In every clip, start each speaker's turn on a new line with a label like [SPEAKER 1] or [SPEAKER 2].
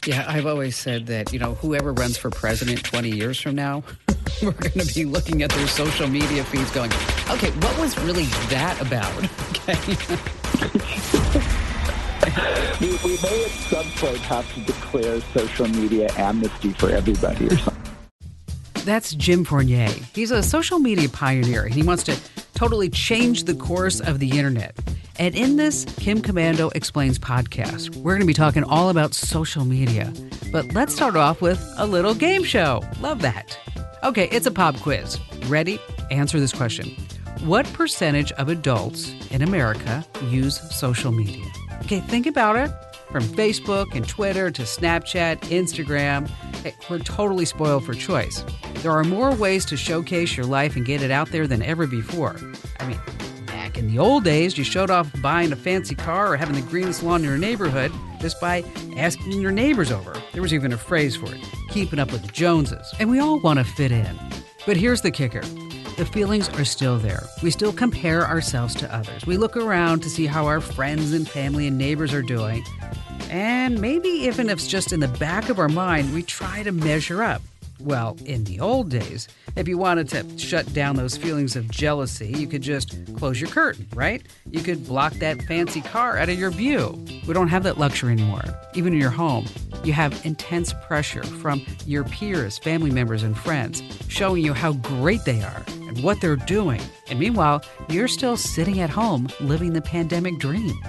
[SPEAKER 1] Yeah, I've always said that, whoever runs for president 20 years from now, we're going to be looking at their social media feeds going, okay, what was really that about?
[SPEAKER 2] Okay. we may at some point have to declare social media amnesty for everybody or something.
[SPEAKER 1] That's Jim Fournier. He's a social media pioneer, and he wants to totally change the course of the internet. And in this Kim Komando Explains podcast, we're going to be talking all about social media. But let's start off with a little game show. Love that. Okay, it's a pop quiz. Ready? Answer this question. What percentage of adults in America use social media? Okay, think about it. From Facebook and Twitter to Snapchat, Instagram, we're totally spoiled for choice. There are more ways to showcase your life and get it out there than ever before. I mean, back in the old days, you showed off buying a fancy car or having the greenest lawn in your neighborhood just by asking your neighbors over. There was even a phrase for it, keeping up with the Joneses. And we all want to fit in. But here's the kicker. The feelings are still there. We still compare ourselves to others. We look around to see how our friends and family and neighbors are doing. And maybe even if it's just in the back of our mind, we try to measure up. Well, in the old days, if you wanted to shut down those feelings of jealousy, you could just close your curtain, right? You could block that fancy car out of your view. We don't have that luxury anymore. Even in your home, you have intense pressure from your peers, family members, and friends showing you how great they are and what they're doing. And meanwhile, you're still sitting at home living the pandemic dream.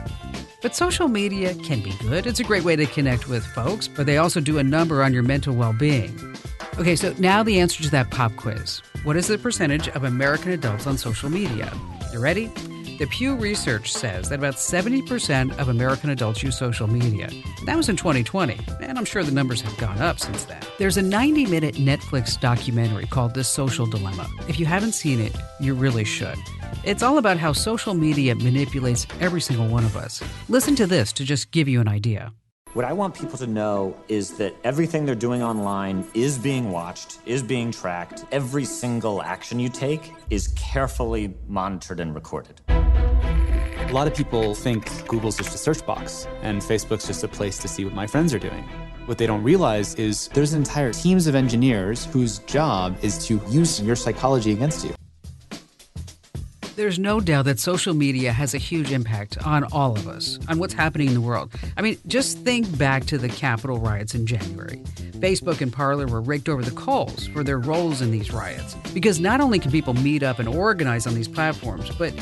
[SPEAKER 1] But social media can be good. It's a great way to connect with folks, but they also do a number on your mental well-being. Okay, so now the answer to that pop quiz. What is the percentage of American adults on social media? You ready? The Pew Research says that about 70% of American adults use social media. That was in 2020, and I'm sure the numbers have gone up since then. There's a 90-minute Netflix documentary called The Social Dilemma. If you haven't seen it, you really should. It's all about how social media manipulates every single one of us. Listen to this to just give you an idea.
[SPEAKER 3] What I want people to know is that everything they're doing online is being watched, is being tracked. Every single action you take is carefully monitored and recorded.
[SPEAKER 4] A lot of people think Google's just a search box and Facebook's just a place to see what my friends are doing. What they don't realize is there's entire teams of engineers whose job is to use your psychology against you.
[SPEAKER 1] There's no doubt that social media has a huge impact on all of us, on what's happening in the world. I mean, just think back to the Capitol riots in January. Facebook and Parler were raked over the coals for their roles in these riots. Because not only can people meet up and organize on these platforms, but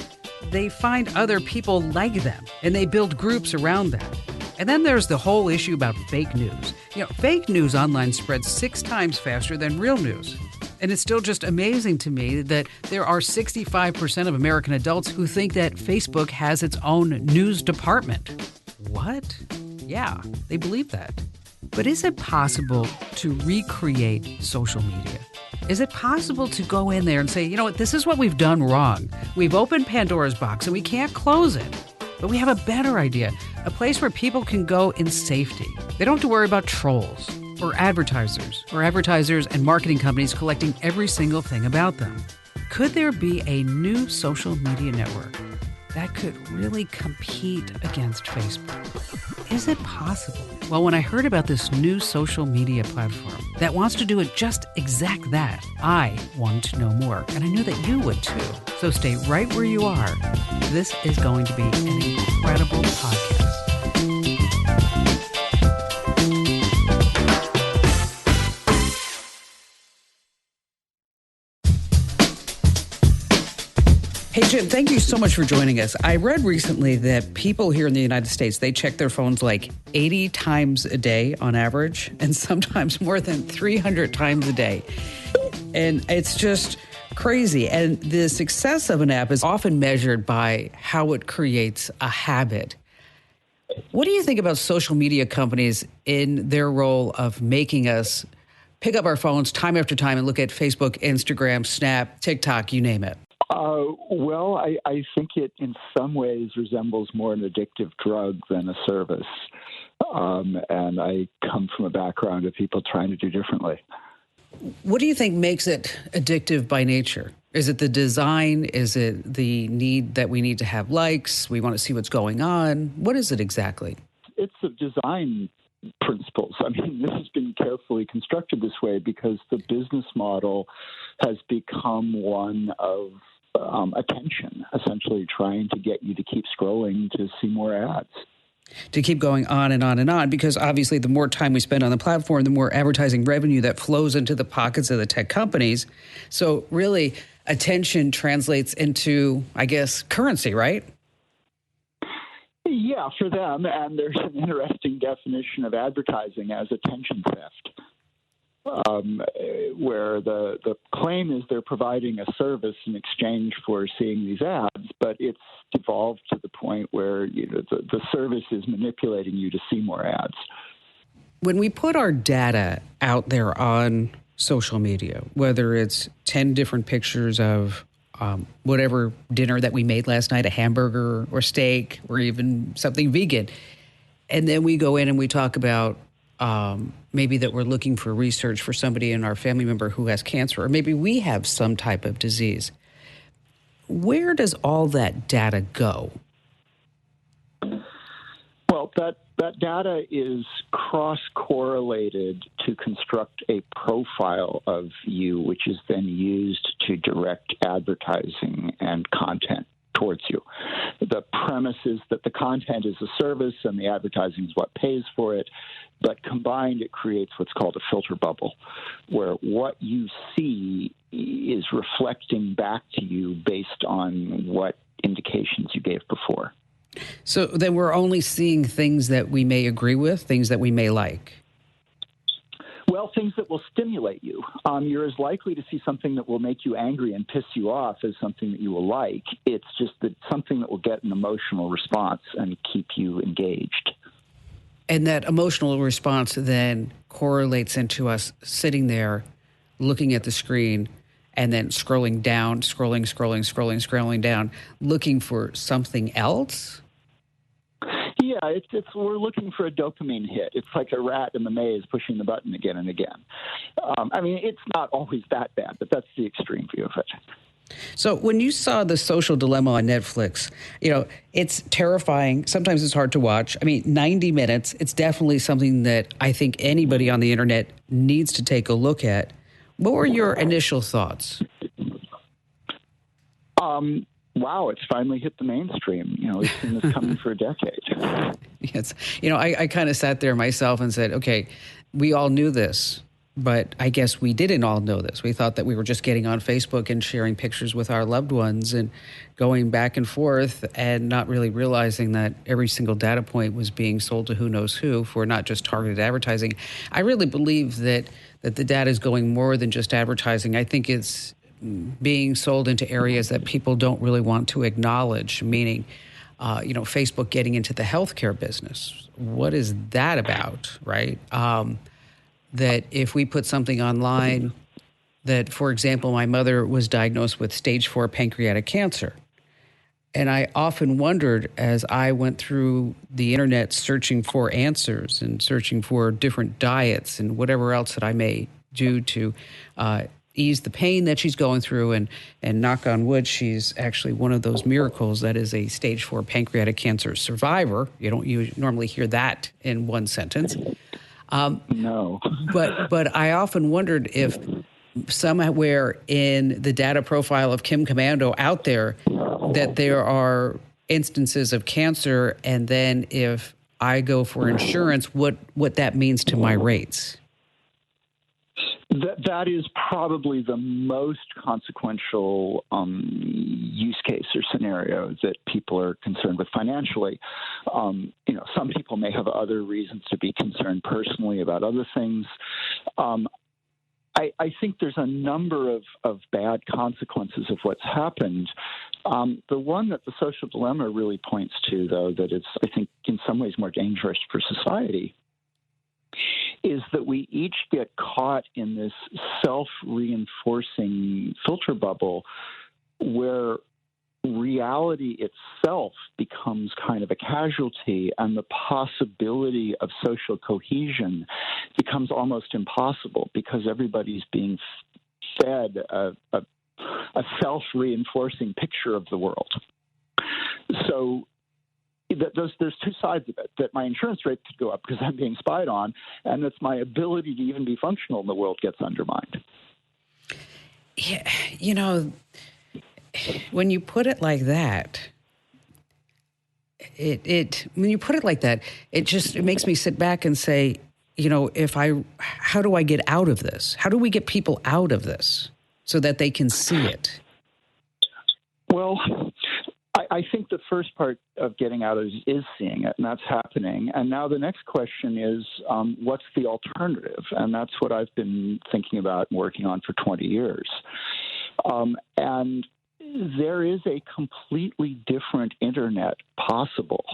[SPEAKER 1] they find other people like them, and they build groups around them. And then there's the whole issue about fake news. Fake news online spreads 6 times faster than real news. And it's still just amazing to me that there are 65% of American adults who think that Facebook has its own news department. What? Yeah, they believe that. But is it possible to recreate social media? Is it possible to go in there and say, you know what, this is what we've done wrong. We've opened Pandora's box and we can't close it. But we have a better idea, a place where people can go in safety. They don't have to worry about trolls or advertisers and marketing companies collecting every single thing about them. Could there be a new social media network that could really compete against Facebook? Is it possible? Well, when I heard about this new social media platform that wants to do it just exact that, I wanted to know more, and I knew that you would too. So stay right where you are. This is going to be an incredible podcast. Hey, Jim, thank you so much for joining us. I read recently that people here in the United States, they check their phones like 80 times a day on average, and sometimes more than 300 times a day. And it's just crazy. And the success of an app is often measured by how it creates a habit. What do you think about social media companies in their role of making us pick up our phones time after time and look at Facebook, Instagram, Snap, TikTok, you name it?
[SPEAKER 2] Well, I think it in some ways resembles more an addictive drug than a service. And I come from a background of people trying to do differently.
[SPEAKER 1] What do you think makes it addictive by nature? Is it the design? Is it the need that we need to have likes? We want to see what's going on? What is it exactly?
[SPEAKER 2] It's a design principles. I mean, this has been carefully constructed this way because the business model has become one of attention, essentially trying to get you to keep scrolling to see more ads.
[SPEAKER 1] To keep going on and on and on, because obviously the more time we spend on the platform, the more advertising revenue that flows into the pockets of the tech companies. So really, attention translates into, I guess, currency, right?
[SPEAKER 2] Yeah, for them. And there's an interesting definition of advertising as attention theft, where the claim is they're providing a service in exchange for seeing these ads, but it's evolved to the point where the service is manipulating you to see more ads.
[SPEAKER 1] When we put our data out there on social media, whether it's 10 different pictures of whatever dinner that we made last night, a hamburger or steak or even something vegan, and then we go in and we talk about maybe that we're looking for research for somebody in our family member who has cancer, or maybe we have some type of disease. Where does all that data go?
[SPEAKER 2] Well, that data is cross-correlated to construct a profile of you, which is then used to direct advertising and content towards you. The premise is that the content is a service and the advertising is what pays for it, but combined it creates what's called a filter bubble, where what you see is reflecting back to you based on what indications you gave before.
[SPEAKER 1] So then we're only seeing things that we may agree with, things that we may like.
[SPEAKER 2] Well, things that will stimulate you. You're as likely to see something that will make you angry and piss you off as something that you will like. It's just that something that will get an emotional response and keep you engaged.
[SPEAKER 1] And that emotional response then correlates into us sitting there, looking at the screen, and then scrolling down, scrolling down, looking for something else?
[SPEAKER 2] Yeah, we're looking for a dopamine hit. It's like a rat in the maze pushing the button again and again. I mean, it's not always that bad, but that's the extreme view of it.
[SPEAKER 1] So when you saw The Social Dilemma on Netflix, it's terrifying. Sometimes it's hard to watch. I mean, 90 minutes, it's definitely something that I think anybody on the internet needs to take a look at. What were your initial thoughts?
[SPEAKER 2] Wow, it's finally hit the mainstream. We've seen this coming for a decade.
[SPEAKER 1] Yes. I kind of sat there myself and said, okay, we all knew this, but I guess we didn't all know this. We thought that we were just getting on Facebook and sharing pictures with our loved ones and going back and forth and not really realizing that every single data point was being sold to who knows who for not just targeted advertising. I really believe that the data is going more than just advertising. I think it's being sold into areas that people don't really want to acknowledge, meaning, Facebook getting into the healthcare business. What is that about, right? That if we put something online that, for example, my mother was diagnosed with stage 4 pancreatic cancer. And I often wondered as I went through the internet searching for answers and searching for different diets and whatever else that I may do to ease the pain that she's going through. And knock on wood, she's actually one of those miracles that is a stage 4 pancreatic cancer survivor. You don't normally hear that in one sentence.
[SPEAKER 2] No.
[SPEAKER 1] But I often wondered if somewhere in the data profile of Kim Komando out there that there are instances of cancer, and then if I go for insurance, what that means to my rates.
[SPEAKER 2] That is probably the most consequential use case or scenario that people are concerned with financially. Some people may have other reasons to be concerned personally about other things. I think there's a number of bad consequences of what's happened. The one that The Social Dilemma really points to, though, that is, I think, in some ways more dangerous for society, is that we each get caught in this self-reinforcing filter bubble where reality itself becomes kind of a casualty, and the possibility of social cohesion becomes almost impossible because everybody's being fed a self-reinforcing picture of the world. So there's two sides of it, that my insurance rate could go up because I'm being spied on, and that my ability to even be functional in the world gets undermined.
[SPEAKER 1] Yeah, when you put it like that, it makes me sit back and say, how do I get out of this? How do we get people out of this so that they can see it?
[SPEAKER 2] Well, I think the first part of getting out is seeing it, and that's happening. And now the next question is, what's the alternative? And that's what I've been thinking about and working on for 20 years. And there is a completely different internet possible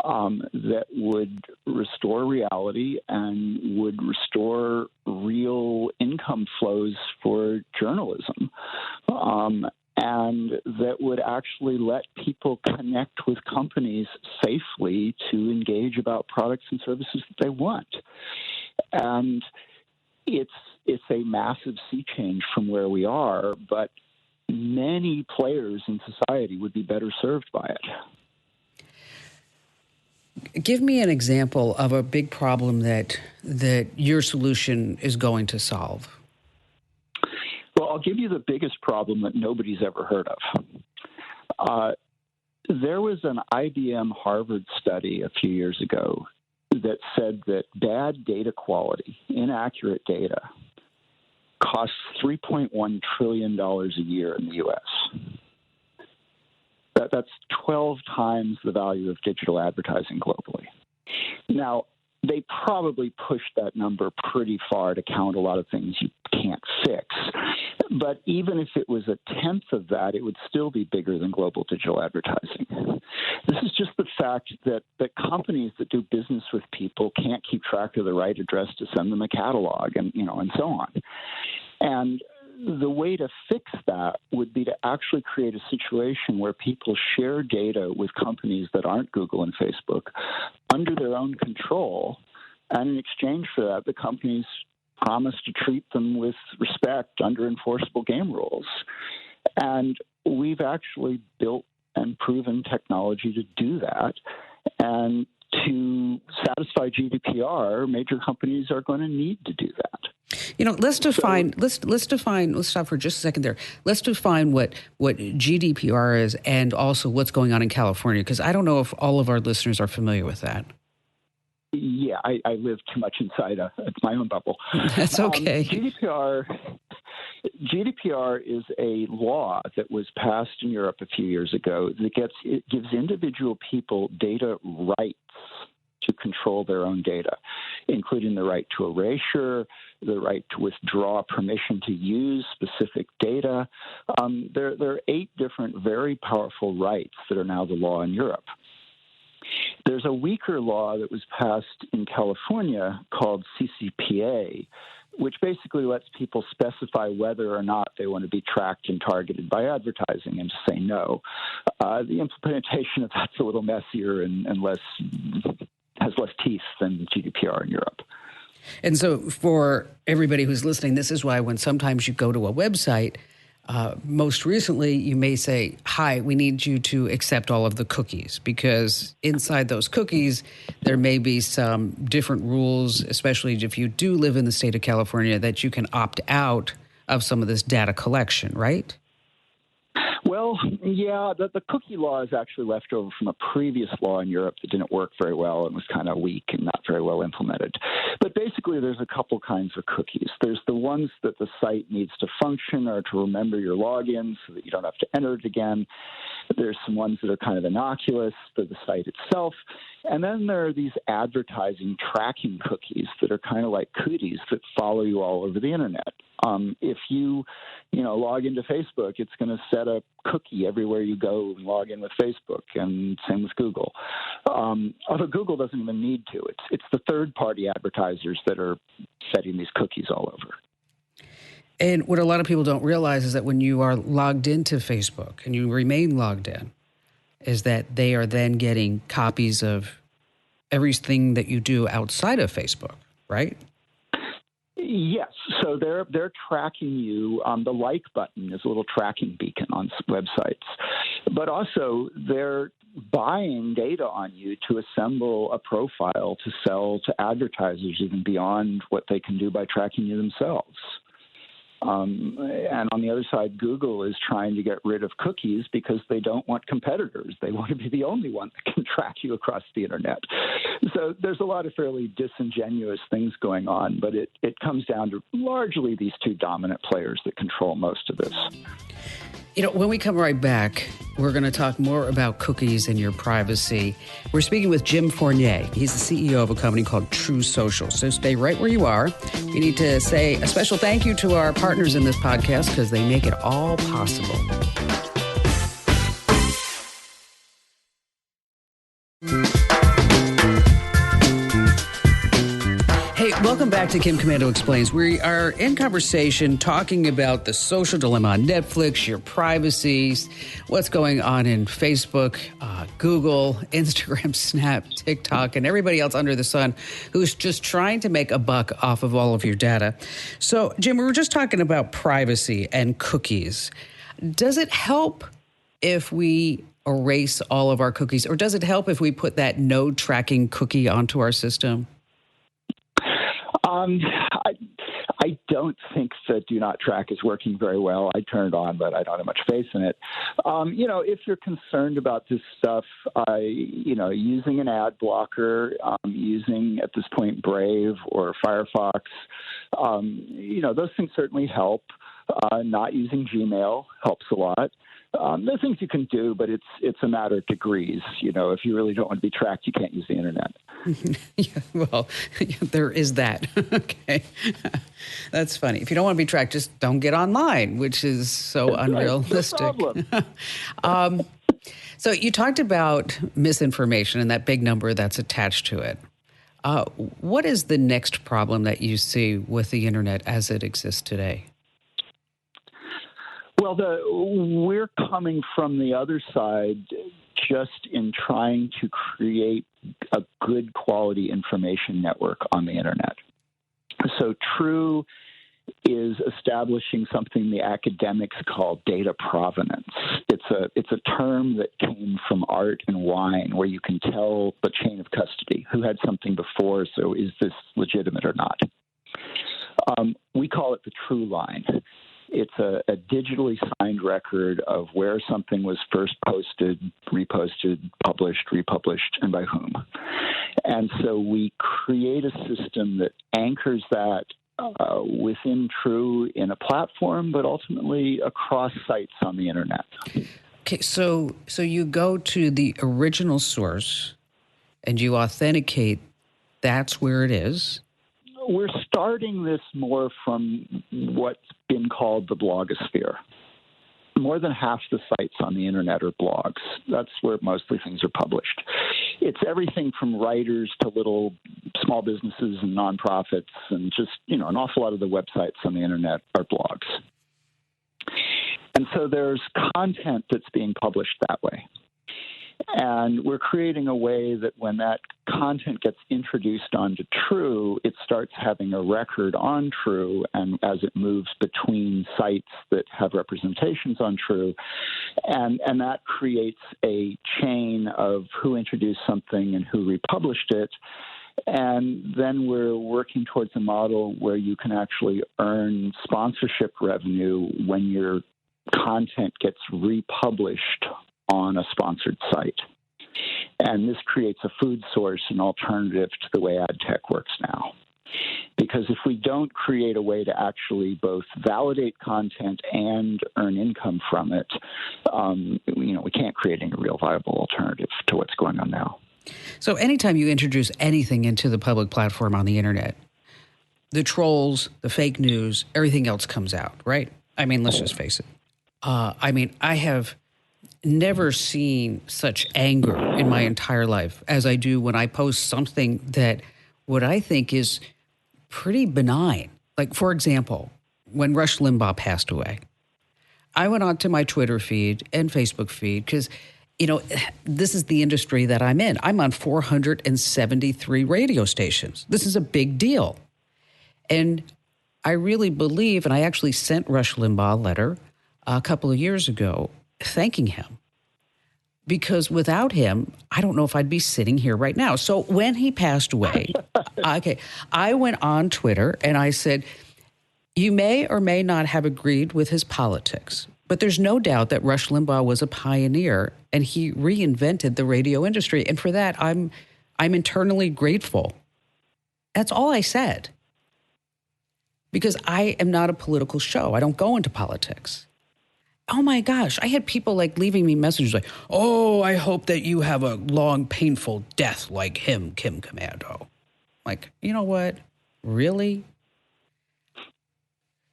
[SPEAKER 2] that would restore reality and would restore real income flows for journalism. And that would actually let people connect with companies safely to engage about products and services that they want. And it's a massive sea change from where we are, but many players in society would be better served by it.
[SPEAKER 1] Give me an example of a big problem that your solution is going to solve.
[SPEAKER 2] Well, I'll give you the biggest problem that nobody's ever heard of. There was an IBM Harvard study a few years ago that said that bad data quality, inaccurate data, costs $3.1 trillion a year in the U.S. That's 12 times the value of digital advertising globally. Now, they probably pushed that number pretty far to count a lot of things you can't fix. But even if it was a tenth of that, it would still be bigger than global digital advertising. This is just the fact that companies that do business with people can't keep track of the right address to send them a catalog and so on. And the way to fix that would be to actually create a situation where people share data with companies that aren't Google and Facebook under their own control. And in exchange for that, the companies promise to treat them with respect under enforceable game rules. And we've actually built and proven technology to do that. And to satisfy GDPR, major companies are going to need to do that.
[SPEAKER 1] Let's stop for just a second there. Let's define what GDPR is and also what's going on in California, because I don't know if all of our listeners are familiar with that.
[SPEAKER 2] Yeah, I live too much inside my own bubble.
[SPEAKER 1] That's okay.
[SPEAKER 2] GDPR is a law that was passed in Europe a few years ago that gives individual people data rights to control their own data, including the right to erasure, the right to withdraw permission to use specific data. There are 8 different very powerful rights that are now the law in Europe. There's a weaker law that was passed in California called CCPA, which basically lets people specify whether or not they want to be tracked and targeted by advertising and to say no. The implementation of that's a little messier and has less teeth than GDPR in Europe.
[SPEAKER 1] And so for everybody who's listening, this is why when sometimes you go to a website, most recently you may say, hi, we need you to accept all of the cookies, because inside those cookies, there may be some different rules, especially if you do live in the state of California, that you can opt out of some of this data collection, right?
[SPEAKER 2] Well, yeah, the cookie law is actually left over from a previous law in Europe that didn't work very well and was kind of weak and not very well implemented. But basically, there's a couple kinds of cookies. There's the ones that the site needs to function or to remember your login so that you don't have to enter it again. There's some ones that are kind of innocuous for the site itself. And then there are these advertising tracking cookies that are kind of like cooties that follow you all over the internet. If you log into Facebook, it's going to set a cookie everywhere you go and log in with Facebook, and same with Google. Although Google doesn't even need to. It's the third-party advertisers that are setting these cookies all over.
[SPEAKER 1] And what a lot of people don't realize is that when you are logged into Facebook and you remain logged in, is that they are then getting copies of everything that you do outside of Facebook, right?
[SPEAKER 2] Yes. So they're tracking you. The like button is a little tracking beacon on websites. But also they're buying data on you to assemble a profile to sell to advertisers even beyond what they can do by tracking you themselves. And on the other side, Google is trying to get rid of cookies because they don't want competitors. They want to be the only one that can track you across the internet. So there's a lot of fairly disingenuous things going on, but it comes down to largely these two dominant players that control most of this.
[SPEAKER 1] You know, when we come right back, we're going to talk more about cookies and your privacy. We're speaking with Jim Fournier. He's the CEO of a company called True Social. So stay right where you are. We need to say a special thank you to our partners in this podcast because they make it all possible. Hey, welcome back to Kim Komando Explains. We are in conversation talking about the social dilemma on Netflix, your privacy, what's going on in Facebook, Google, Instagram, Snap, TikTok, and everybody else under the sun who's just trying to make a buck off of all of your data. So, Jim, we were just talking about privacy and cookies. Does it help if we erase all of our cookies, or does it help if we put that no tracking cookie onto our system?
[SPEAKER 2] I don't think that Do Not Track is working very well. I turned it on, but I don't have much faith in it. If you're concerned about this stuff, using an ad blocker, using at this point Brave or Firefox, those things certainly help. Not using Gmail helps a lot. There are things you can do, but it's a matter of degrees. If you really don't want to be tracked, you can't use the internet.
[SPEAKER 1] Yeah, well, there is that. Okay. That's funny. If you don't want to be tracked, just don't get online, which is so unrealistic.
[SPEAKER 2] No problem.
[SPEAKER 1] So you talked about misinformation and that big number that's attached to it. What is the next problem that you see with the internet as it exists today?
[SPEAKER 2] Well, we're coming from the other side just in trying to create a good quality information network on the internet. So True is establishing something the academics call data provenance. It's a term that came from art and wine, where you can tell the chain of custody who had something before, so is this legitimate or not? We call it the True Line. It's a digitally signed record of where something was first posted, reposted, published, republished, and by whom. And so we create a system that anchors that within True in a platform, but ultimately across sites on the internet.
[SPEAKER 1] Okay, so you go to the original source and you authenticate that's where it is.
[SPEAKER 2] We're starting this more from what's been called the blogosphere. More than half the sites on the internet are blogs. That's where mostly things are published. It's everything from writers to little small businesses and nonprofits, and just, an awful lot of the websites on the internet are blogs. And so there's content that's being published that way. And we're creating a way that when that content gets introduced onto True, it starts having a record on True, and as it moves between sites that have representations on True, and that creates a chain of who introduced something and who republished it. And then we're working towards a model where you can actually earn sponsorship revenue when your content gets republished on a sponsored site. And this creates a food source, an alternative to the way ad tech works now. Because if we don't create a way to actually both validate content and earn income from it, we can't create any real viable alternative to what's going on now.
[SPEAKER 1] So anytime you introduce anything into the public platform on the internet, the trolls, the fake news, everything else comes out, right? I mean, let's just face it. I have never seen such anger in my entire life as I do when I post something that what I think is pretty benign. Like, for example, when Rush Limbaugh passed away, I went onto my Twitter feed and Facebook feed because, this is the industry that I'm in. I'm on 473 radio stations. This is a big deal. And I really believe, and I actually sent Rush Limbaugh a letter a couple of years ago thanking him. because without him, I don't know if I'd be sitting here right now. So when he passed away, I went on Twitter and I said, you may or may not have agreed with his politics, but there's no doubt that Rush Limbaugh was a pioneer and he reinvented the radio industry. And for that, I'm internally grateful. That's all I said. Because I am not a political show. I don't go into politics. Oh my gosh, I had people like leaving me messages like, oh, I hope that you have a long, painful death like him, Kim Komando. Like, you know what? Really?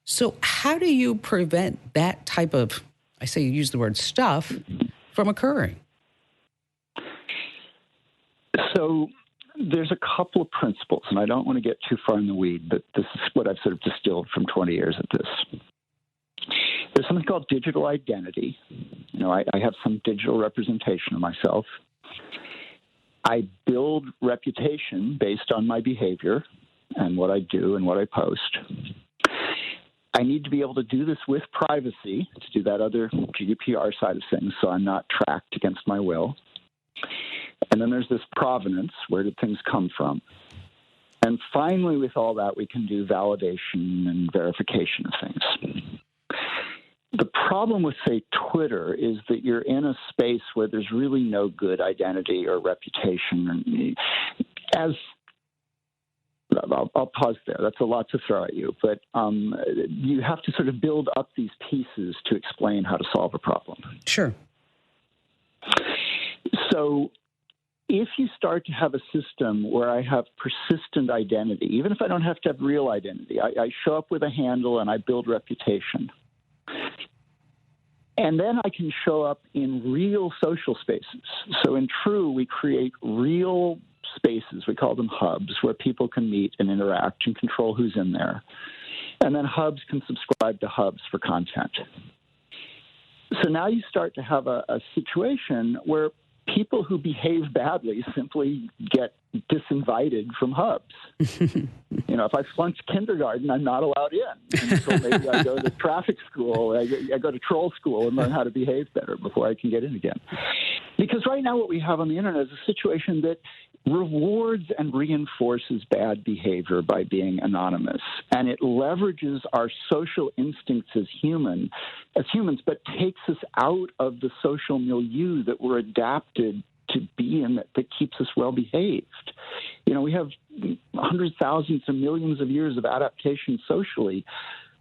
[SPEAKER 1] So how do you prevent that type of, I say you use the word stuff, from occurring? So
[SPEAKER 2] there's a couple of principles, and I don't want to get too far in the weed, but this is what I've sort of distilled from 20 years of this. There's something called digital identity. You know, I have some digital representation of myself. I build reputation based on my behavior and what I do and what I post. I need to be able to do this with privacy to do that other GDPR side of things, so I'm not tracked against my will. And then there's this provenance. Where did things come from? And finally, with all that, we can do validation and verification of things. The problem with, say, Twitter is that you're in a space where there's really no good identity or reputation. I'll pause there. That's a lot to throw at you. But you have to sort of build up these pieces to explain how to solve a problem.
[SPEAKER 1] Sure.
[SPEAKER 2] So if you start to have a system where I have persistent identity, even if I don't have to have real identity, I show up with a handle and I build reputation. And then I can show up in real social spaces. So in True, we create real spaces. We call them hubs, where people can meet and interact and control who's in there. And then hubs can subscribe to hubs for content. So now you start to have a situation where people who behave badly simply get disinvited from hubs. You know, if I flunked kindergarten, I'm not allowed in. And so maybe I go to traffic school, I go to troll school and learn how to behave better before I can get in again. Because right now what we have on the internet is a situation that rewards and reinforces bad behavior by being anonymous. And it leverages our social instincts as humans, but takes us out of the social milieu that we're adapted to be in, that keeps us well behaved. You know, we have hundreds, thousands, and millions of years of adaptation socially.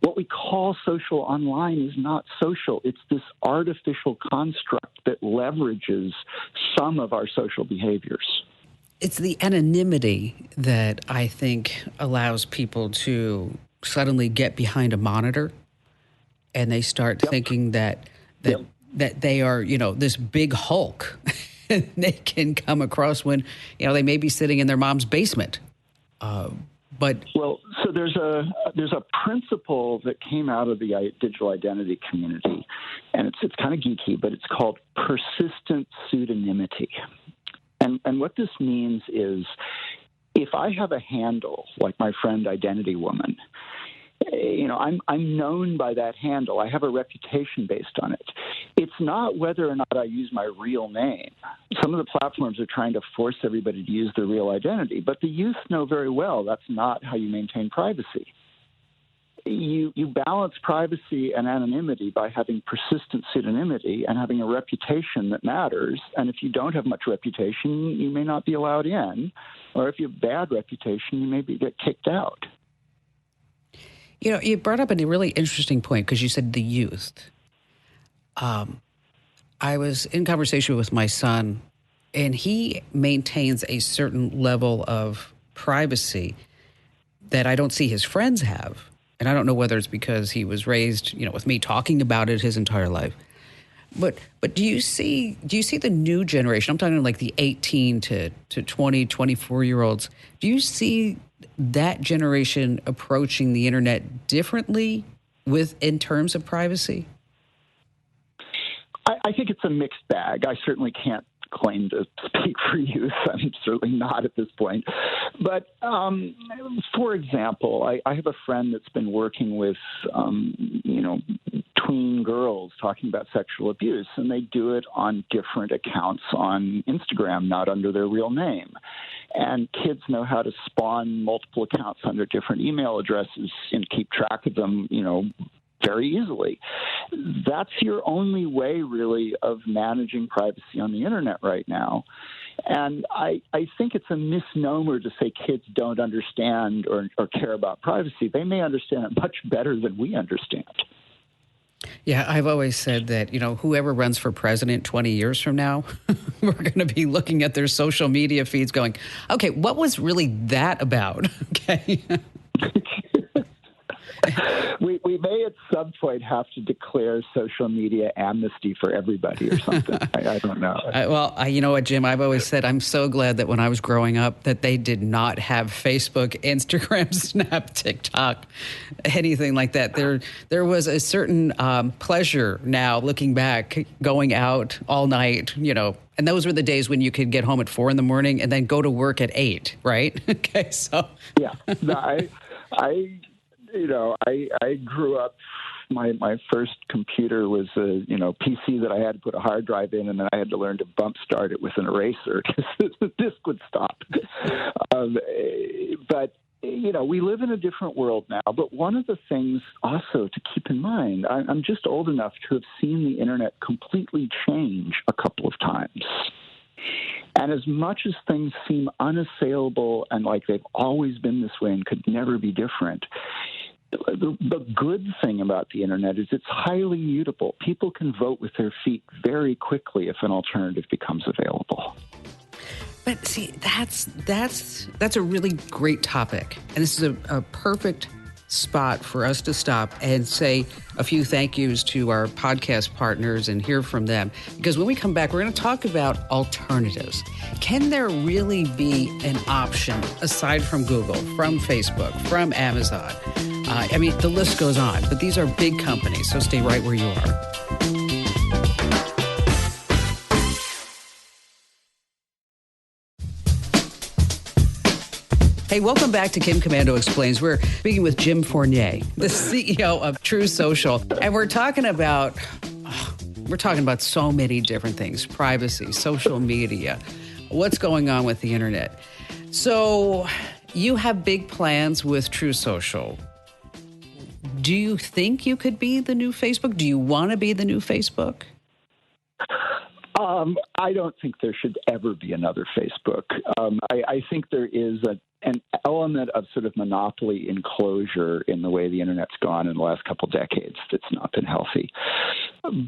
[SPEAKER 2] What we call social online is not social. It's this artificial construct that leverages some of our social behaviors.
[SPEAKER 1] It's the anonymity that I think allows people to suddenly get behind a monitor and they start thinking that they are, you know, this big Hulk. They can come across when, you know, they may be sitting in their mom's basement. So there's a principle that came out of the digital identity community, and it's kind of geeky, but it's called persistent pseudonymity. And what this means is, if I have a handle like my friend Identity Woman, you know, I'm known by that handle. I have a reputation based on it. It's not whether or not I use my real name. Some of the platforms are trying to force everybody to use their real identity, but the youth know very well that's not how you maintain privacy. You balance privacy and anonymity by having persistent pseudonymity and having a reputation that matters. And if you don't have much reputation, you may not be allowed in. Or if you have bad reputation, you may get kicked out. You know, you brought up a really interesting point because you said the youth. I was in conversation with my son, and he maintains a certain level of privacy that I don't see his friends have. And I don't know whether it's because he was raised, you know, with me talking about it his entire life. But do you see the new generation? I'm talking like the 18 to 20, 24-year-olds. Do you see that generation approaching the internet differently in terms of privacy?
[SPEAKER 2] I think it's a mixed bag. I certainly can't claim to speak for youth. I'm certainly not at this point. But, for example, I have a friend that's been working with, tween girls talking about sexual abuse, and they do it on different accounts on Instagram, not under their real name. And kids know how to spawn multiple accounts under different email addresses and keep track of them, very easily. That's your only way, really, of managing privacy on the internet right now. And I think it's a misnomer to say kids don't understand or care about privacy. They may understand it much better than we understand.
[SPEAKER 1] Yeah, I've always said that, whoever runs for president 20 years from now, we're going to be looking at their social media feeds going, okay, what was really that about? Okay.
[SPEAKER 2] We may at some point have to declare social media amnesty for everybody or something. I don't know.
[SPEAKER 1] You know what, Jim? I've always said I'm so glad that when I was growing up that they did not have Facebook, Instagram, Snap, TikTok, anything like that. There was a certain pleasure now looking back, going out all night, and those were the days when you could get home at 4 a.m. and then go to work at 8, right? Okay, so.
[SPEAKER 2] Yeah, no, I grew up, my first computer was a, PC that I had to put a hard drive in, and then I had to learn to bump start it with an eraser because the disk would stop. But we live in a different world now. But one of the things also to keep in mind, I'm just old enough to have seen the internet completely change a couple of times. And as much as things seem unassailable and like they've always been this way and could never be different, the good thing about the internet is it's highly mutable. People can vote with their feet very quickly if an alternative becomes available.
[SPEAKER 1] But see, that's a really great topic. And this is a perfect spot for us to stop and say a few thank yous to our podcast partners and hear from them. Because when we come back, we're going to talk about alternatives. Can there really be an option aside from Google, from Facebook, from Amazon? The list goes on, but these are big companies, so stay right where you are. Hey, welcome back to Kim Komando Explains. We're speaking with Jim Fournier, the CEO of True Social, and we're talking about so many different things: privacy, social media, what's going on with the internet. So, you have big plans with True Social. Do you think you could be the new Facebook? Do you want to be the new Facebook?
[SPEAKER 2] I don't think there should ever be another Facebook. I think there is an element of sort of monopoly enclosure in the way the internet's gone in the last couple decades that's not been healthy.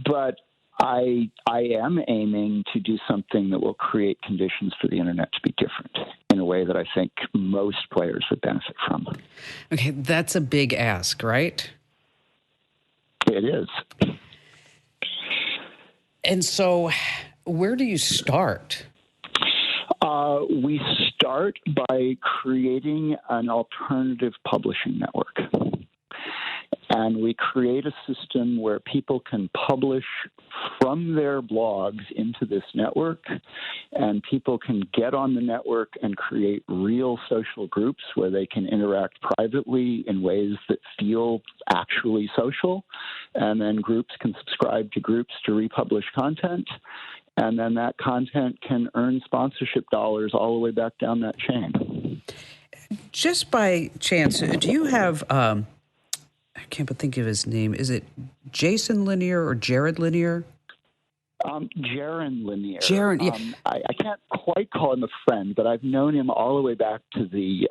[SPEAKER 2] But I am aiming to do something that will create conditions for the internet to be different in a way that I think most players would benefit from.
[SPEAKER 1] Okay, that's a big ask, right?
[SPEAKER 2] It is.
[SPEAKER 1] And so where do you start?
[SPEAKER 2] We start by creating an alternative publishing network. And we create a system where people can publish from their blogs into this network, and people can get on the network and create real social groups where they can interact privately in ways that feel actually social. And then groups can subscribe to groups to republish content. And then that content can earn sponsorship dollars all the way back down that chain.
[SPEAKER 1] Just by chance, do you have, I can't think of his name. Is it Jason Lanier or Jared Lanier?
[SPEAKER 2] Jaron Lanier.
[SPEAKER 1] Jaron, yeah.
[SPEAKER 2] I can't quite call him a friend, but I've known him all the way back to the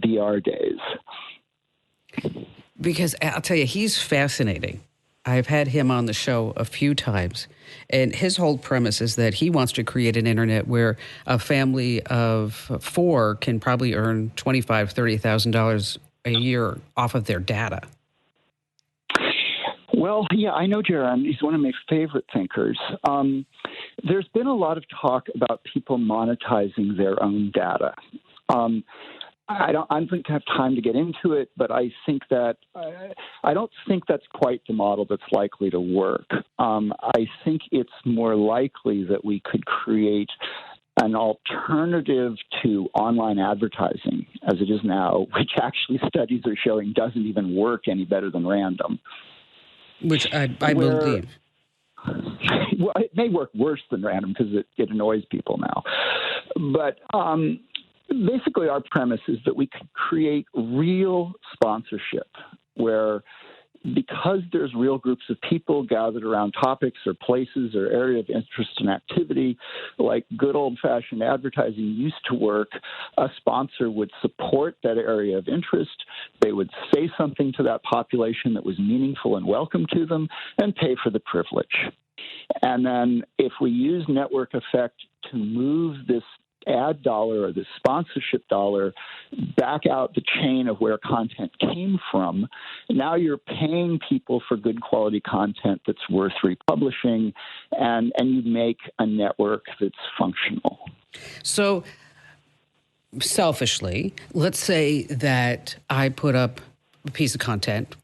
[SPEAKER 2] VR days.
[SPEAKER 1] Because I'll tell you, he's fascinating. I've had him on the show a few times, and his whole premise is that he wants to create an internet where a family of 4 can probably earn $25,000, $30,000 a year off of their data.
[SPEAKER 2] Well, yeah, I know Jaron. He's one of my favorite thinkers. There's been a lot of talk about people monetizing their own data. I don't think I have time to get into it, but I think that I don't think that's quite the model that's likely to work. I think it's more likely that we could create an alternative to online advertising as it is now, which actually studies are showing doesn't even work any better than random.
[SPEAKER 1] Which I believe.
[SPEAKER 2] Well, it may work worse than random because it annoys people now. But basically our premise is that we could create real sponsorship where, because there's real groups of people gathered around topics or places or area of interest and activity, like good old-fashioned advertising used to work, a sponsor would support that area of interest. They would say something to that population that was meaningful and welcome to them and pay for the privilege. And then if we use network effect to move this ad dollar or the sponsorship dollar back out the chain of where content came from, now you're paying people for good quality content that's worth republishing, and you make a network that's functional.
[SPEAKER 1] So selfishly, let's say that I put up a piece of content,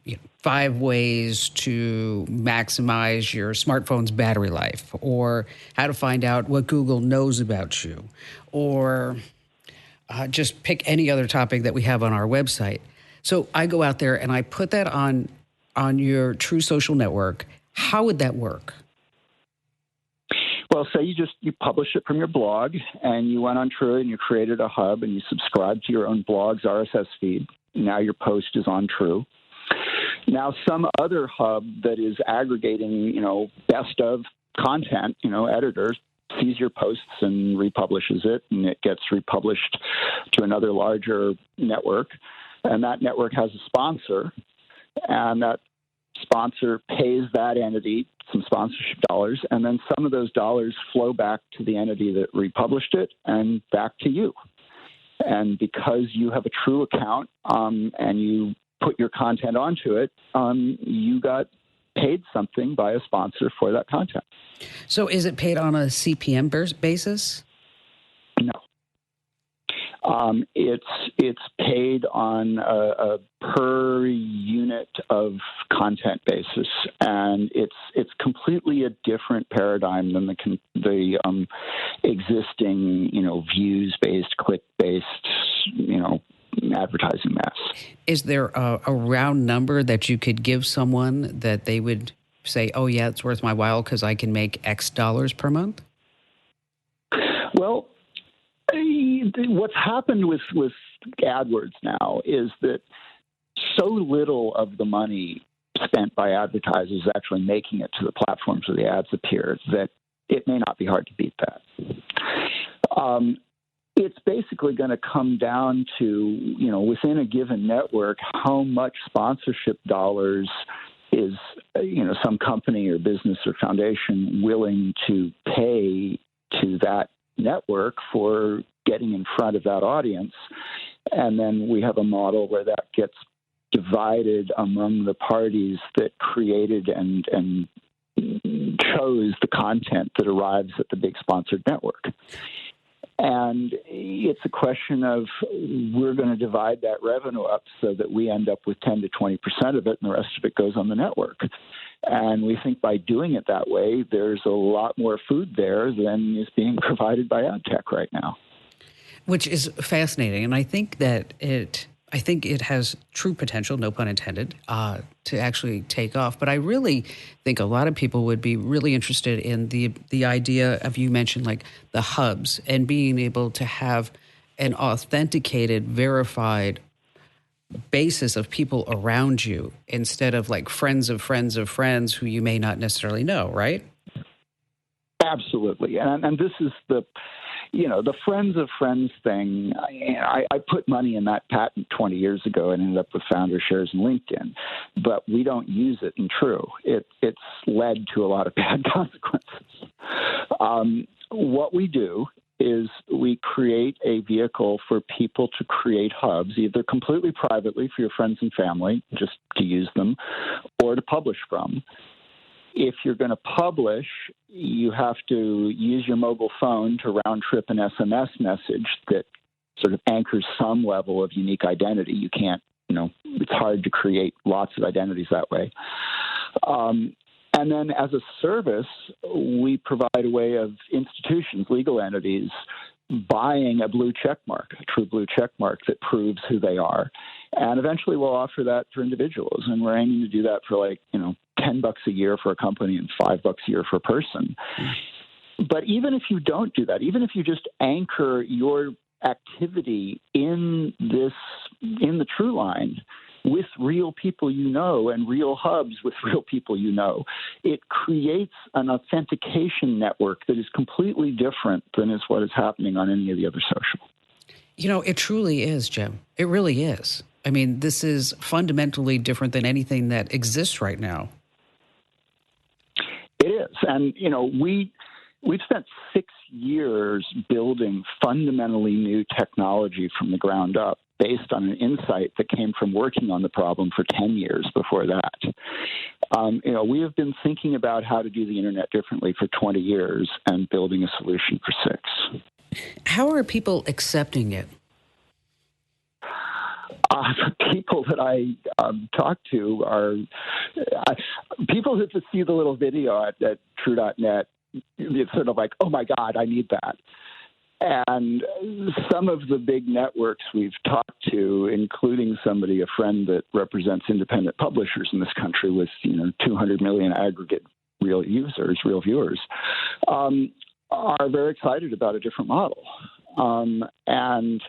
[SPEAKER 1] 5 ways to maximize your smartphone's battery life, or how to find out what Google knows about you, or just pick any other topic that we have on our website. So I go out there and I put that on your True Social network. How would that work?
[SPEAKER 2] Well, say you publish it from your blog, and you went on True and you created a hub and you subscribed to your own blog's RSS feed. Now your post is on True. Now some other hub that is aggregating, best of content, editors, sees your posts and republishes it, and it gets republished to another larger network. And that network has a sponsor, and that sponsor pays that entity some sponsorship dollars, and then some of those dollars flow back to the entity that republished it and back to you. And because you have a True account and you put your content onto it, you got paid something by a sponsor for that content.
[SPEAKER 1] So is it paid on a CPM basis?
[SPEAKER 2] No. It's paid on a per unit of content basis, and it's completely a different paradigm than the existing views-based, click-based advertising mess.
[SPEAKER 1] Is there a round number that you could give someone that they would say, "Oh yeah, it's worth my while because I can make X dollars per month"?
[SPEAKER 2] Well, what's happened with AdWords now is that so little of the money spent by advertisers is actually making it to the platforms where the ads appear that it may not be hard to beat that. It's basically going to come down to, within a given network, how much sponsorship dollars is, some company or business or foundation willing to pay to that network for getting in front of that audience. And then we have a model where that gets divided among the parties that created and chose the content that arrives at the big sponsored network. And it's a question of we're going to divide that revenue up so that we end up with 10 to 20% of it, and the rest of it goes on the network. And we think by doing it that way, there's a lot more food there than is being provided by ad tech right now.
[SPEAKER 1] Which is fascinating, and I think that it has true potential, no pun intended, to actually take off. But I really think a lot of people would be really interested in the idea of, you mentioned, like the hubs and being able to have an authenticated, verified basis of people around you instead of like friends of friends of friends who you may not necessarily know, right?
[SPEAKER 2] Absolutely. And this is the friends of friends thing. I put money in that patent 20 years ago and ended up with founder shares in LinkedIn, but we don't use it in True. It's led to a lot of bad consequences. What we do is we create a vehicle for people to create hubs, either completely privately for your friends and family, just to use them, or to publish from. If you're going to publish, you have to use your mobile phone to round trip an SMS message that sort of anchors some level of unique identity. You can't, it's hard to create lots of identities that way. And then as a service, we provide a way of institutions, legal entities, buying a blue check mark, a true blue check mark that proves who they are. And eventually we'll offer that for individuals. And we're aiming to do that for $10 a year for a company and $5 a year for a person. But even if you don't do that, even if you just anchor your activity in the True Line with real people and real hubs with real people it creates an authentication network that is completely different than is what is happening on any of the other social.
[SPEAKER 1] It truly is, Jim. It really is. I mean, this is fundamentally different than anything that exists right now.
[SPEAKER 2] It is. And, we've spent 6 years building fundamentally new technology from the ground up, based on an insight that came from working on the problem for 10 years before that. We have been thinking about how to do the internet differently for 20 years and building a solution for 6.
[SPEAKER 1] How are people accepting it?
[SPEAKER 2] The people that I talk to are people who just see the little video at True.net. It's sort of like, oh, my God, I need that. And some of the big networks we've talked to, including a friend that represents independent publishers in this country with 200 million aggregate real viewers, are very excited about a different model. And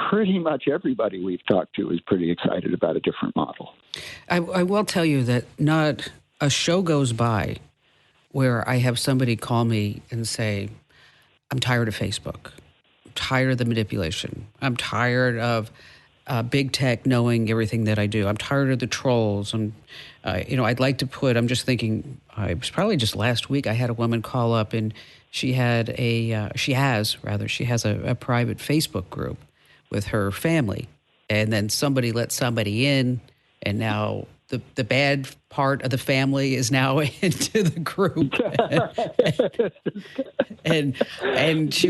[SPEAKER 2] pretty much everybody we've talked to is pretty excited about a different model.
[SPEAKER 1] I will tell you that not a show goes by where I have somebody call me and say, I'm tired of Facebook. I'm tired of the manipulation. I'm tired of big tech knowing everything that I do. I'm tired of the trolls. And, I'd like to I'm just thinking, it was probably just last week I had a woman call up and she has a private Facebook group with her family. And then somebody let somebody in, and now the bad part of the family is now into the group. and she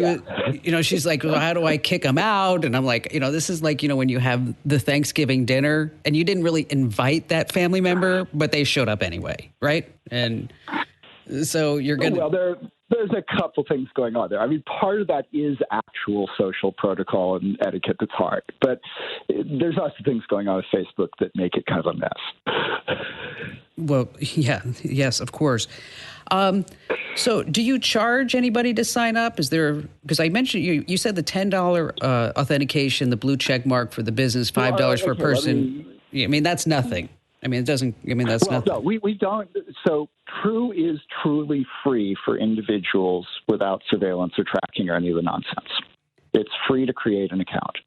[SPEAKER 1] she's like, well, how do I kick them out? And I'm like, this is like, when you have the Thanksgiving dinner and you didn't really invite that family member, but they showed up anyway, right? And so you're going to...
[SPEAKER 2] Well, there's a couple things going on there. I mean, part of that is actual social protocol and etiquette that's hard. But there's also things going on with Facebook that make it kind of a mess.
[SPEAKER 1] Well, yes, of course. So do you charge anybody to sign up? Is there, because I mentioned, you said the $10 authentication, the blue check mark for the business, $5 for a person. That's nothing. That's nothing.
[SPEAKER 2] No, we don't. So True is truly free for individuals without surveillance or tracking or any of the nonsense. It's free to create an account.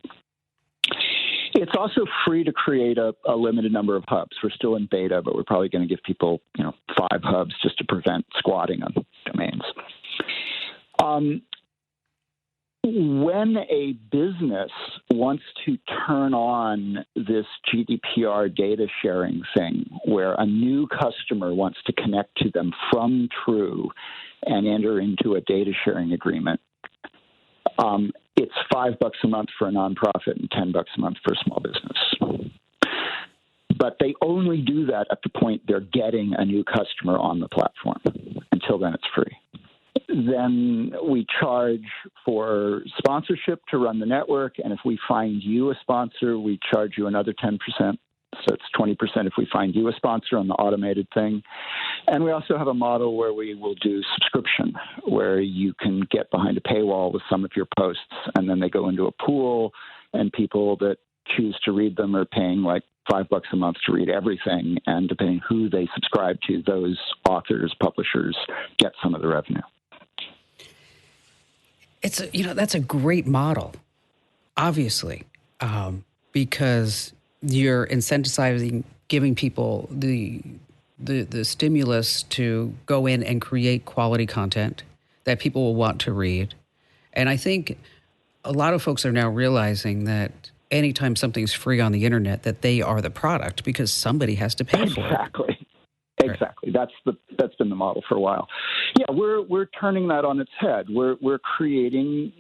[SPEAKER 2] It's also free to create a limited number of hubs. We're still in beta, but we're probably going to give people, 5 hubs just to prevent squatting on domains. When a business wants to turn on this GDPR data sharing thing, where a new customer wants to connect to them from True and enter into a data sharing agreement, it's $5 a month for a nonprofit and $10 a month for a small business. But they only do that at the point they're getting a new customer on the platform. Until then, it's free. Then we charge for sponsorship to run the network, and if we find you a sponsor, we charge you another 10%. So it's 20% if we find you a sponsor on the automated thing. And we also have a model where we will do subscription, where you can get behind a paywall with some of your posts, and then they go into a pool, and people that choose to read them are paying like $5 a month to read everything, and depending who they subscribe to, those authors, publishers get some of the revenue.
[SPEAKER 1] That's a great model, obviously, because you're incentivizing, giving people the stimulus to go in and create quality content that people will want to read. And I think a lot of folks are now realizing that anytime something's free on the internet, that they are the product because somebody has to pay for it.
[SPEAKER 2] Exactly. exactly. That's been the model for a while. Yeah, we're turning that on its head. We're creating,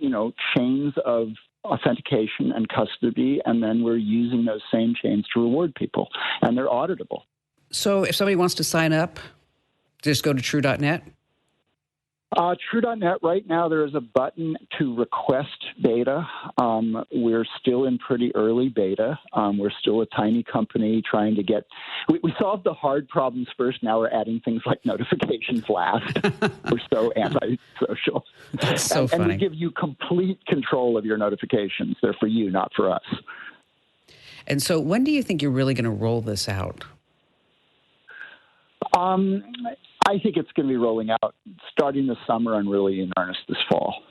[SPEAKER 2] chains of authentication and custody, and then we're using those same chains to reward people, and they're auditable.
[SPEAKER 1] So if somebody wants to sign up, just go to True.net?
[SPEAKER 2] True.net, right now there is a button to request beta. We're still in pretty early beta. We're still a tiny company trying to get... We solved the hard problems first. Now we're adding things like notifications last. We're so anti-social.
[SPEAKER 1] That's so funny.
[SPEAKER 2] And we give you complete control of your notifications. They're for you, not for us.
[SPEAKER 1] And so when do you think you're really going to roll this out?
[SPEAKER 2] I think it's going to be rolling out starting this summer and really in earnest this fall.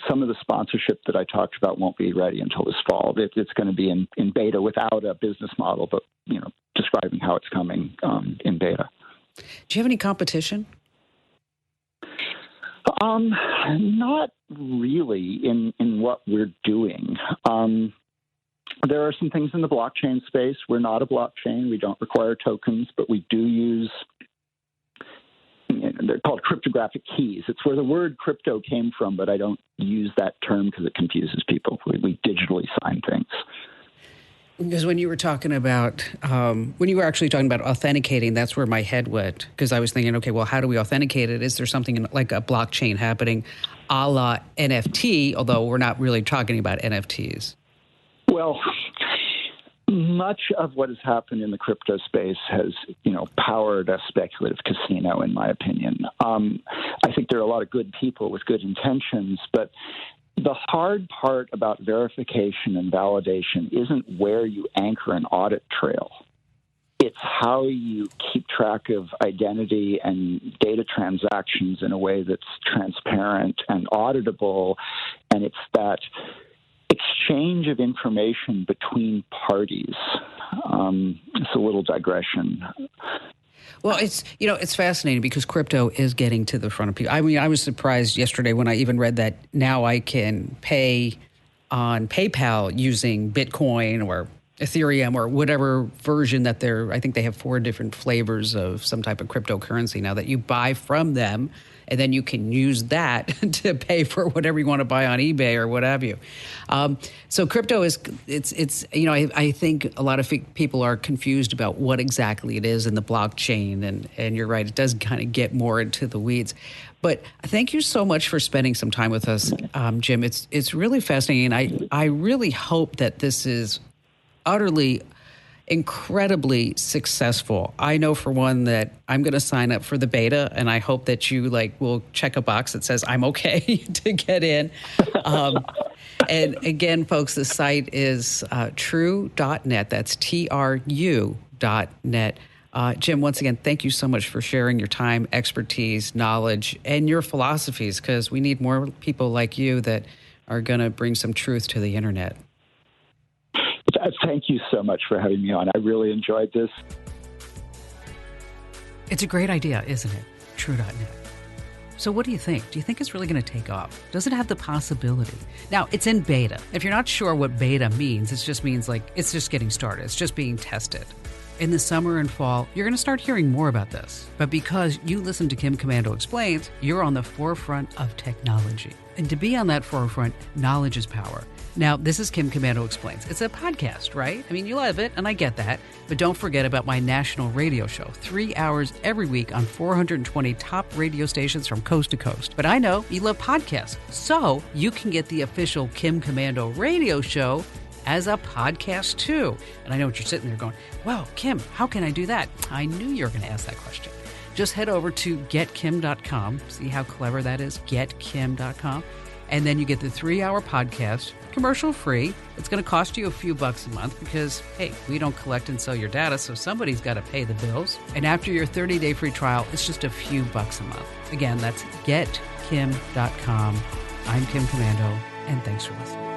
[SPEAKER 2] Some of the sponsorship that I talked about won't be ready until this fall. It's going to be in beta without a business model, but describing how it's coming in beta.
[SPEAKER 1] Do you have any competition?
[SPEAKER 2] Not really in what we're doing. There are some things in the blockchain space. We're not a blockchain. We don't require tokens, but we do use... They're called cryptographic keys. It's where the word crypto came from, but I don't use that term because it confuses people. We digitally sign things.
[SPEAKER 1] Because when you were talking about, when you were actually talking about authenticating, that's where my head went. Because I was thinking, okay, well, how do we authenticate it? Is there something like a blockchain happening a la NFT, although we're not really talking about NFTs?
[SPEAKER 2] Well, much of what has happened in the crypto space has, powered a speculative casino, in my opinion. I think there are a lot of good people with good intentions, but the hard part about verification and validation isn't where you anchor an audit trail. It's how you keep track of identity and data transactions in a way that's transparent and auditable, and it's that exchange of information between parties. It's a little digression.
[SPEAKER 1] Well, it's fascinating because crypto is getting to the front of people. I mean, I was surprised yesterday when I even read that now I can pay on PayPal using Bitcoin or Ethereum or whatever version that I think they have 4 different flavors of some type of cryptocurrency now that you buy from them, and then you can use that to pay for whatever you want to buy on eBay or what have you. So crypto is, I think a lot of people are confused about what exactly it is in the blockchain. And you're right, it does kind of get more into the weeds. But thank you so much for spending some time with us, Jim. It's really fascinating. And I really hope that this is utterly incredibly successful. I know for one that I'm going to sign up for the beta, and I hope that you will check a box that says I'm okay to get in. And again, folks, the site is true.net. That's TRU.net. Jim, once again, thank you so much for sharing your time, expertise, knowledge, and your philosophies, because we need more people like you that are going to bring some truth to the internet.
[SPEAKER 2] Thank you so much for having me on. I really enjoyed this.
[SPEAKER 1] It's a great idea, isn't it? True.net. So what do you think? Do you think it's really going to take off? Does it have the possibility? Now, it's in beta. If you're not sure what beta means, it just means it's just getting started. It's just being tested. In the summer and fall, you're going to start hearing more about this. But because you listen to Kim Komando Explains, you're on the forefront of technology. And to be on that forefront, knowledge is power. Now, this is Kim Komando Explains. It's a podcast, right? I mean, you love it, and I get that. But don't forget about my national radio show, 3 hours every week on 420 top radio stations from coast to coast. But I know you love podcasts, so you can get the official Kim Komando radio show as a podcast, too. And I know what you're sitting there going, well, Kim, how can I do that? I knew you were going to ask that question. Just head over to getkim.com. See how clever that is? Getkim.com. And then you get the 3-hour podcast, commercial free. It's going to cost you a few bucks a month because, hey, we don't collect and sell your data, so somebody's got to pay the bills. And after your 30-day free trial, it's just a few bucks a month. Again, that's getkim.com. I'm Kim Komando, and thanks for listening.